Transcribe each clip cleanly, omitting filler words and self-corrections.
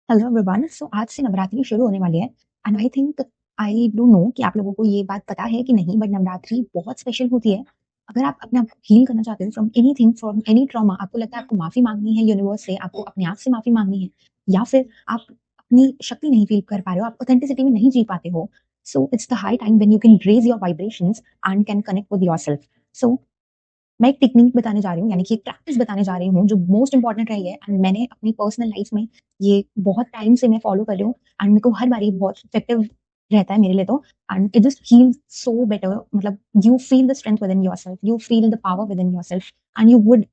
Hello everyone. सो आज से नवरात्रि शुरू होने वाली है एंड आई डोंट नो कि आप लोगों को ये बात पता है कि नहीं, बट नवरात्रि बहुत स्पेशल होती है। अगर आप अपने आप को हील करना चाहते हो from anything, from any trauma, आपको लगता है आपको माफी मांगनी है यूनिवर्स से, आपको अपने आप से माफी मांगनी है, या फिर आप अपनी शक्ति नहीं फील कर पा रहे हो, आप ऑथेंटिसिटी में नहीं जी पाते हो, so it's the high time when you can raise your vibrations and can connect with yourself. So मैं एक टेक्निक बताने जा रही हूँ, यानी कि एक प्रैक्टिस बताने जा रही हूँ जो मोस्ट इंपॉर्टेंट रही है एंड मैंने अपनी पर्सनल लाइफ में ये बहुत टाइम से मैं फॉलो कर रही हूँ एंड मेरे को हर बार ये बहुत इफेक्टिव रहता है मेरे लिए। तो and it just feel so better, मतलब you feel the strength within yourself, you feel the power within yourself and you would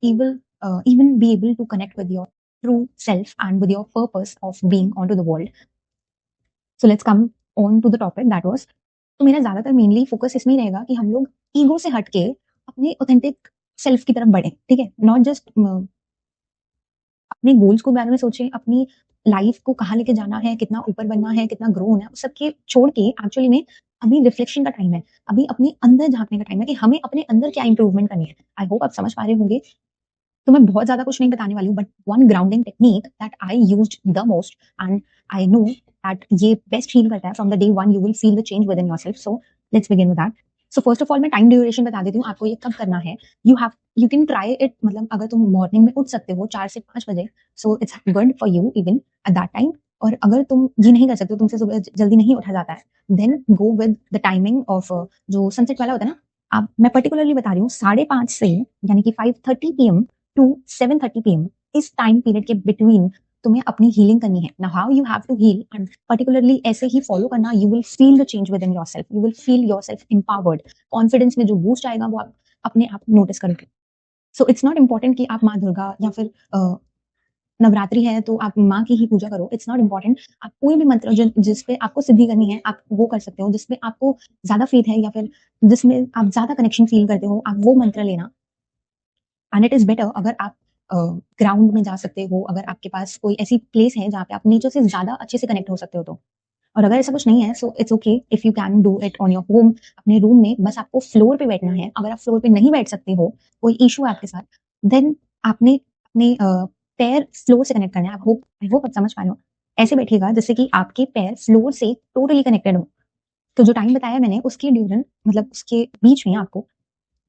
even be able to connect with your true self and with your purpose of being onto the world. So let's come on to the topic that was, तो मेरा ज्यादातर mainly focus इसमें ही रहेगा कि हम लोग ego से हट के अपने ऑथेंटिक सेल्फ की तरफ बढ़े, ठीक है। नॉट जस्ट अपने गोल्स को बारे में सोचें, अपनी लाइफ को कहाँ लेके जाना है, कितना ऊपर बनना है, कितना ग्रो होना है, उस सबके छोड़ के एक्चुअली में अभी रिफ्लेक्शन का टाइम है, अभी अपने अंदर झांकने का टाइम है कि हमें अपने अंदर क्या इंप्रूवमेंट करनी है। आई होप आप समझ पा रहे होंगे। तो मैं बहुत ज्यादा कुछ नहीं बताने वाली हूँ, but one grounding technique that I used the most and I know that ये बेस्ट फील करता है। From the day one you will feel the change within yourself. So let's begin with that. So first of all मैं time duration बता देती हूँ आपको, ये कब करना है। यू कैन ट्राई इट, मतलब अगर तुम मॉर्निंग में उठ सकते हो 4 से 5 बजे, so it's good for you even at that time. और अगर तुम ये नहीं कर सकते हो, तुमसे सुबह जल्दी नहीं उठा जाता है, then go with the timing of जो सनसेट वाला होता है ना। आप, मैं पर्टिकुलरली बता रही हूँ 5:30 से, यानी कि 5:30 PM टू 7:30 PM, इस टाइम पीरियड के बिटवीन तुम्हें अपनी हीलिंग करनी है। Now how you have to heal, and particularly ऐसे ही फॉलो करना, you will feel the change within yourself, you will feel yourself empowered. Confidence में जो बूस्ट आएगा वो आप अपने आप नोटिस करोगे। सो इट्स नॉट इम्पोर्टेंट कि आप माँ दुर्गा या फिर नवरात्रि है तो आप माँ की ही पूजा करो, इट्स नॉट इम्पोर्टेंट। आप कोई भी मंत्र जिसपे आपको सिद्धि करनी है आप वो कर सकते हो, जिसपे आपको ज्यादा फेथ है या फिर जिसमें आप ज्यादा कनेक्शन फील करते हो, आप वो मंत्र लेना। एंड इट इज बेटर अगर आप ग्राउंड में जा सकते हो, अगर आपके पास कोई ऐसी प्लेस है जहाँ पे आप नेचर से ज्यादा अच्छे से कनेक्ट हो सकते हो तो। और अगर ऐसा कुछ नहीं है, so it's okay if you can do it on your home, अपने रूम में। बस आपको फ्लोर पे बैठना है। अगर आप फ्लोर पे नहीं बैठ सकते हो, कोई इशू है आपके साथ, देन आपने अपने पैर फ्लोर से कनेक्ट करना है। आई होप आप समझ पा रहे हो। ऐसे बैठिएगा जैसे कि आपके पैर फ्लोर से टोटली कनेक्टेड हो। तो जो टाइम बताया मैंने उसके ड्यूरन, मतलब उसके बीच में आपको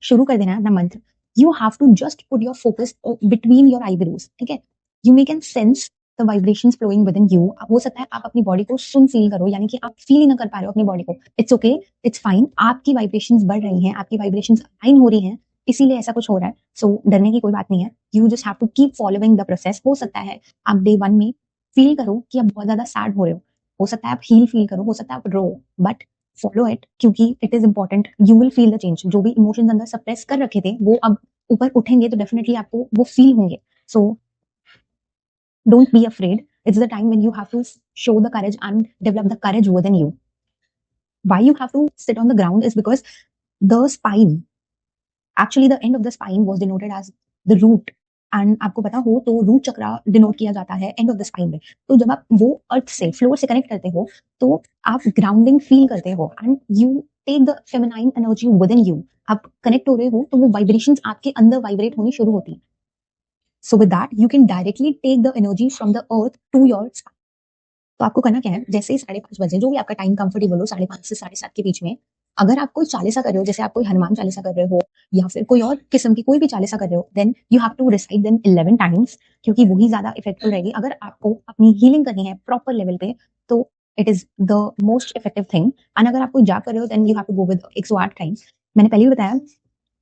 शुरू कर देना है अपना मंत्र। You have to just put your focus between your eyebrows, ठीक है। You may can sense the vibrations flowing within you. हो सकता है आप अपनी बॉडी को सुन फील करो, यानी कि आप फील ही ना कर पा रहे हो अपनी बॉडी को। It's okay, it's fine. आपकी वाइब्रेशंस बढ़ रही हैं, आपकी वाइब्रेशंस अलाइन हो रही हैं, इसीलिए ऐसा कुछ हो रहा है। सो डरने की कोई बात नहीं है। You just have to keep following the process. हो सकता है आप डे वन में फील करो कि आप बहुत ज्यादा सैड हो सकता है आप हील फील करो, हो सकता है आप रो, बट फॉलो इट, क्योंकि it is important. You will feel the change. जो भी इमोशंस अंदर सप्रेस कर रखे थे वो अब ऊपर उठेंगे तो डेफिनेटली आपको वो फील होंगे। So don't be afraid, it's the time when you have to show the courage and develop the courage within you. Why you have to sit on the ground is because the spine, actually the end of the spine was denoted as the root. And आपको पता हो तो root चक्रा denote किया जाता है and of the spine में। तो जब आप वो अर्थ से, फ्लोर से कनेक्ट करते हो तो आप ग्राउंडिंग फील करते हो and you take the feminine energy within you. आप कनेक्ट हो रहे हो तो वो वाइब्रेशंस आपके अंदर वाइब्रेट होनी शुरू होती है। So with that you can directly take the energy from the earth to your. तो आपको करना क्या है, जैसे ही 5:30 बजे, जो भी आपका टाइम कंफर्टेबल हो, 5:30 से 7:30 के बीच में, अगर आप कोई चालीसा कर रहे हो, जैसे आप कोई हनुमान चालीसा कर रहे हो या फिर कोई और किस्म की कोई भी चालीसा कर रहे हो, then you have to recite them 11 times, क्योंकि वही ज्यादा इफेक्टिव रहेगी। अगर आपको अपनी हीलिंग करनी है प्रॉपर लेवल पे तो it is the most effective thing. And अगर आप कोई जाप कर रहे हो then you have to go with 108 times. मैंने पहले भी बताया,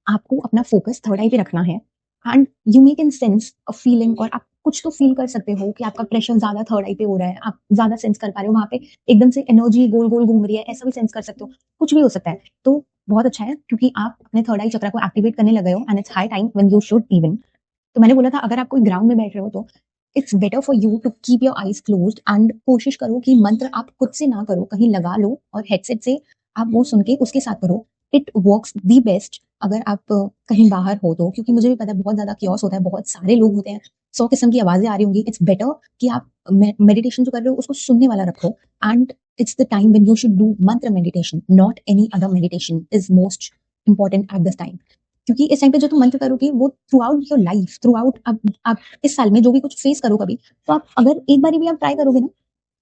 आपको अपना फोकस थर्ड आई पे रखना है and you make in sense a feeling, और आप कुछ तो फील कर सकते हो कि आपका प्रेशर ज्यादा थर्ड आई पे हो रहा है, आप ज्यादा सेंस कर पा रहे हो वहां पे, एकदम से एनर्जी गोल गोल घूम रही है, ऐसा भी सेंस कर सकते हो। कुछ भी हो सकता है, तो बहुत अच्छा है क्योंकि आप अपने थर्ड आई चक्र को एक्टिवेट करने लगे हो and it's high time when you should even. तो मैंने बोला था अगर आप कोई ग्राउंड में बैठ रहे हो तो it's better for you to keep your eyes closed and कोशिश करो कि मंत्र आप खुद से ना करो, कहीं लगा लो और हेडसेट से आप वो सुन के उसके साथ करो। इट वर्क्स दी बेस्ट अगर आप कहीं बाहर हो तो, क्योंकि मुझे भी पता है बहुत ज्यादा क्योस होता है, बहुत सारे लोग होते हैं, 100 किस्म की आवाजें आ रही होंगी। इट्स बेटर कि आप मेडिटेशन जो कर रहे हो उसको सुनने वाला रखो। And it's the time when you should do mantra meditation, not any other meditation is most important at this time. क्योंकि इस टाइम पे जो तुम मंत्र करोगे वो throughout your life, throughout आप इस साल में जो भी कुछ फेस करो कभी, तो आप अगर एक बारी भी आप ट्राई करोगे ना,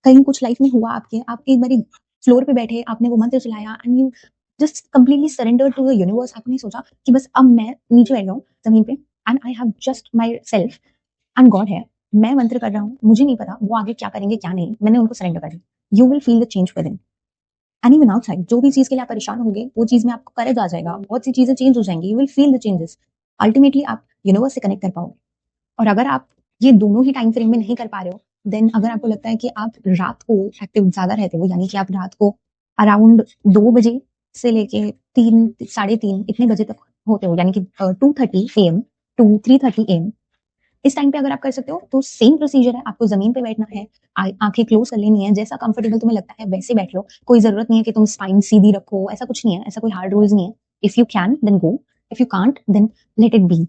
कहीं कुछ लाइफ में हुआ आपके, आप एक बारी फ्लोर पे बैठे, आपने वो मंत्र चलाया and you just completely surrender to the universe, आपने सोचा कि बस अब मैं नीचे बैठ जाऊँ जमीन पे and I have just my self and God है, मैं मंत्र कर रहा हूँ, मुझे नहीं पता वो आगे क्या करेंगे क्या नहीं, मैंने उनको सरेंडर कर दिया, you will feel the change with in. And even outside जो भी चीज के लिए आप परेशान होंगे वो चीज में आपको करेज आ जाएगा, बहुत सी चीजें चेंज हो जाएंगी, you will feel the changes. Ultimately आप यूनिवर्स से कनेक्ट कर पाओगे। और अगर आप ये दोनों ही टाइम फ्रेम में नहीं कर पा रहे हो, देन अगर आपको लगता है कि आप रात को एक्टिव ज्यादा रहते हो, यानी कि आप रात को अराउंड 2 बजे से लेके 3 साढ़े 3 इतने बजे तक होते हो, यानी कि 2:30 AM टू 3:30 AM, इस टाइम पे अगर आप कर सकते हो तो सेम प्रोसीजर है, आपको जमीन पे बैठना है, आंखें क्लोज कर लेनी है, जैसा कंफर्टेबल तुम्हें लगता है वैसे बैठ लो, कोई जरूरत नहीं है कि तुम स्पाइन सीधी रखो, ऐसा कुछ नहीं है, ऐसा कोई हार्ड रूल्स नहीं है। If you can then go, if you can't then let it be.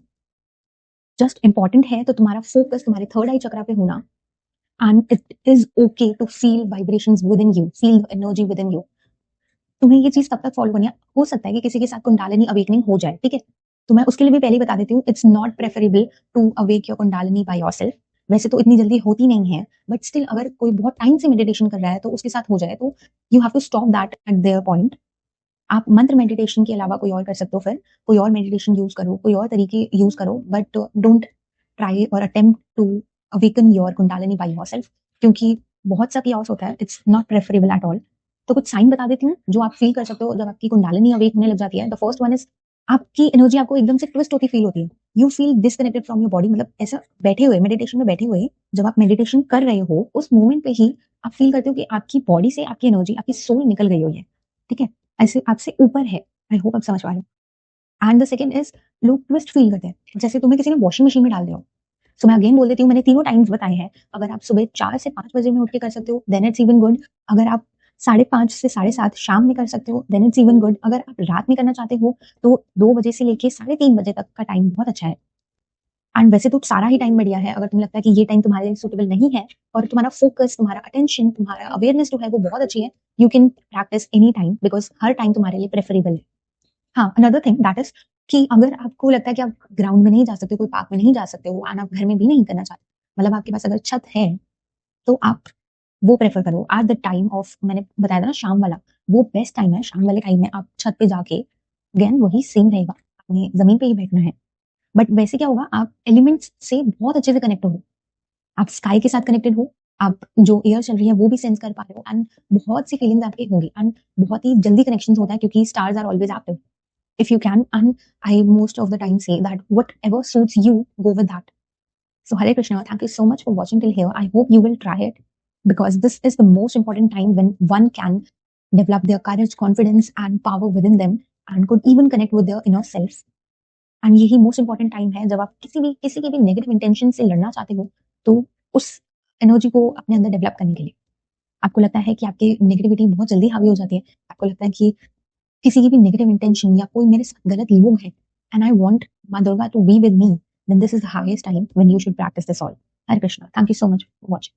Just important है तो तुम्हारा फोकस तुम्हारे थर्ड आई चक्रा पे होना, and it is okay to feel vibrations within you, feel the energy within you. तुम्हें ये चीज तब तक फॉलो करनी है, हो सकता है कि किसी के साथ कुंडलिनी अवेकनिंग हो जाए, ठीक है, तो मैं उसके लिए भी पहले ही बता देती हूँ, it's not preferable to awake your kundalini by yourself. वैसे तो इतनी जल्दी होती नहीं है, बट स्टिल अगर कोई बहुत टाइम से मेडिटेशन कर रहा है तो उसके साथ हो जाए, तो you have to stop that at there point. आप मंत्र मेडिटेशन के अलावा कोई और कर सकते हो, फिर कोई और मेडिटेशन यूज करो, कोई और तरीके यूज करो, बट डोंट ट्राई और attempt to awaken your kundalini by yourself, क्योंकि बहुत सा कियास होता है, it's not preferable at all. तो कुछ साइन बता देती हूँ जो आप फील कर सकते हो जब आपकी कुंडलिनी अवेक होने लग जाती है। द फर्स्ट वन इज, आपकी एनर्जी आपको एकदम से ट्विस्ट होती फील होती है, you feel disconnected from your body, मतलब ऐसा बैठे हुए मेडिटेशन में बैठे हुए, जब आप मेडिटेशन कर रहे हो उस मोमेंट पे ही आप फील करते हो कि आपकी बॉडी से आपकी एनर्जी, आपकी सोल निकल गई हुई है, ठीक है, ऐसे आपसे ऊपर है। आई होप आप समझ पा रहे हो। एंड द सेकंड इज, लोग ट्विस्ट फील करते हैं, जैसे तुम्हें किसी ने वॉशिंग मशीन में डाल दिया हो। सो मैं अगेन बोल देती हूँ, मैंने तीनों टाइम्स बताए हैं, अगर आप सुबह 4 से 5 बजे में उठ के कर सकते हो देन इट्स इवन गुड, अगर आप 5:30 से 7:30 शाम में कर सकते हो देन इट्स इवन गुड, अगर आप रात में करना चाहते हो तो 2 बजे से लेके 3:30 बजे तक का टाइम बहुत अच्छा है। एंड वैसे तो सारा ही टाइम बढ़िया है, अगर तुम्हें लगता है कि ये टाइम तुम्हारे लिए सुटेबल नहीं है और तुम्हारा फोकस, तुम्हारा अटेंशन, तुम्हारा अवेयरनेस जो है वो बहुत अच्छी है, you can practice any time, because her time तुम्हारे लिए प्रेफरेबल है। हाँ, अनदर थिंग दैट इज कि अगर आपको लगता है कि आप ग्राउंड में नहीं जा सकते, कोई पार्क में नहीं जा सकते हो, एंड आप घर में भी नहीं करना चाहते, मतलब आपके पास अगर छत है, तो आप वो प्रेफर करो एट द टाइम ऑफ, मैंने बताया था ना शाम वाला, वो बेस्ट टाइम है, शाम वाले टाइम में आप छत पे जाके, अगेन वही सेम रहेगा, आपने जमीन पे ही बैठना है, बट वैसे क्या होगा, आप एलिमेंट्स से बहुत अच्छे से कनेक्ट हो, आप स्काई के साथ कनेक्टेड हो, आप जो एयर चल रही है वो भी सेंस कर पा रहे हो, एंड बहुत सी फीलिंग्स आपकी होंगी, एंड बहुत ही जल्दी कनेक्शन होता है क्योंकि stars are always active if you can, and I most of the time say that whatever suits you, go with that. So Hare Krishna, thank you so much for watching till here. I hope you will try it, because this is the most important time when one can develop their courage, confidence and power within them, and could even connect with their inner self. And यही most important time है जब आप किसी की भी negative intention से लड़ना चाहते हो, तो उस एनर्जी को अपने अंदर डेवलप करने के लिए, आपको लगता है कि आपकी नेगेटिविटी बहुत जल्दी हावी हो जाती है, आपको लगता है कि किसी की भी नेगेटिव इंटेंशन या कोई मेरे साथ गलत लोग हैं, एंड आई वांट माँ Durga to be with me, then this is the highest time when you should practise this all. Hare Krishna, thank you so much for watching.